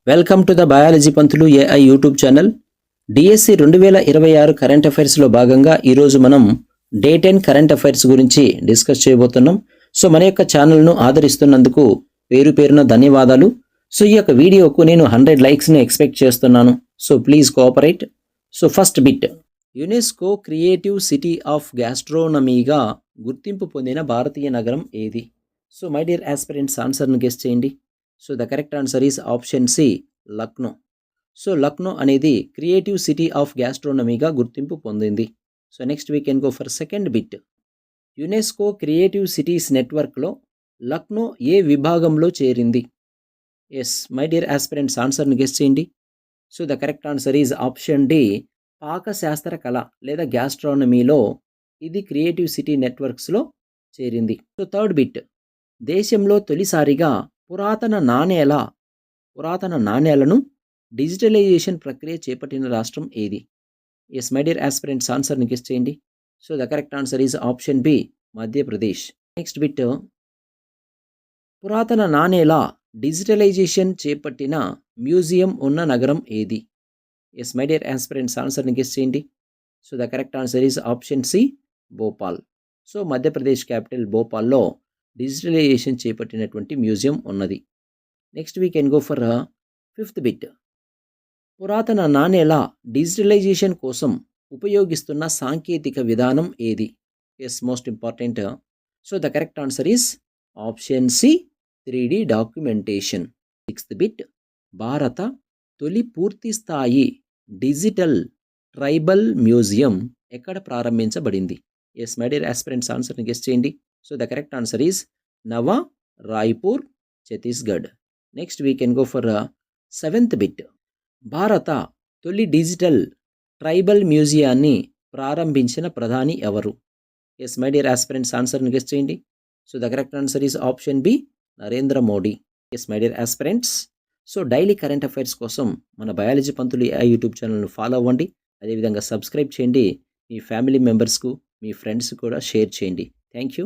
Welcome to the biology Pantulu AI YouTube channel. DSC 2026 current అఫైర్స్లో భాగంగా ఈరోజు మనం డే 10 కరెంట్ అఫైర్స్ గురించి డిస్కస్ చేయబోతున్నాం. సో మన యొక్క ఛానల్ను ఆదరిస్తున్నందుకు పేరు పేరున ధన్యవాదాలు. సో ఈ యొక్క వీడియోకు నేను 100 లైక్స్ని ఎక్స్పెక్ట్ చేస్తున్నాను. So please cooperate. So first bit, UNESCO creative city of గ్యాస్ట్రోనమీగా గుర్తింపు పొందిన భారతీయ నగరం ఏది? సో మై డియర్ ఆస్పిరెంట్స్, ఆన్సర్ను గెస్ చేయండి. So the correct answer is option C, Lucknow. So Lucknow అనేది క్రియేటివ్ సిటీ ఆఫ్ గ్యాస్ట్రోనమీగా గుర్తింపు పొందింది. So next we can go for second bit. UNESCO creative cities నెట్వర్క్లో లక్నో ఏ విభాగంలో చేరింది? ఎస్ మై డియర్ ఆస్పిరెంట్స్, ఆన్సర్ని గెస్ చేయండి. So the correct answer is option D, పాకశాస్త్ర కళ లేదా గ్యాస్ట్రానమీలో ఇది క్రియేటివ్ సిటీ నెట్వర్క్స్లో చేరింది. సో థర్డ్ బిట్, దేశంలో తొలిసారిగా పురాతన నాణేలను డిజిటలైజేషన్ ప్రక్రియ చేపట్టిన రాష్ట్రం ఏది? ఎస్ మై డియర్ ఆస్పిరెంట్స్, ఆన్సర్ని గెస్ చేయండి. So the correct answer is option B, Madhya Pradesh. Next bit, పురాతన నాణేల డిజిటలైజేషన్ చేపట్టిన మ్యూజియం ఉన్న నగరం ఏది? ఎస్ మై డియర్ ఆస్పిరెంట్స్, ఆన్సర్ని గెస్ చేయండి. So the correct answer is option C, Bhopal. So Madhya Pradesh capital భోపాల్లో డిజిటలైజేషన్ చేపట్టినటువంటి మ్యూజియం ఉన్నది. Next we can go for fifth bit. పురాతన నాణేల డిజిటలైజేషన్ కోసం ఉపయోగిస్తున్న సాంకేతిక విధానం ఏది? Yes most important. So the correct answer is option C, 3D documentation. Sixth bit, భారత తొలి పూర్తి స్థాయి డిజిటల్ ట్రైబల్ మ్యూజియం ఎక్కడ ప్రారంభించబడింది? ఎస్ మై డియర్ ఆస్పిరెంట్స్, ఆన్సర్ని గెస్ చేయండి. So the correct answer is Nava Raipur, Chhattisgarh. Next we can go for seventh bit. భారత తొలి డిజిటల్ ట్రైబల్ మ్యూజియాన్ని ప్రారంభించిన ప్రధాని ఎవరు? ఎస్ మై డియర్ ఆస్పిరెంట్స్, ఆన్సర్ని గెస్ చేయండి. So the correct answer is option B, Narendra Modi. Yes my dear aspirants, so daily current affairs కోసం మన బయాలజీ పంతులు ఏఐ యూట్యూబ్ ఛానల్ను ఫాలో అవ్వండి. అదేవిధంగా సబ్స్క్రైబ్ చేయండి. మీ ఫ్యామిలీ మెంబర్స్కు, మీ ఫ్రెండ్స్ కూడా షేర్ చేయండి. Thank you.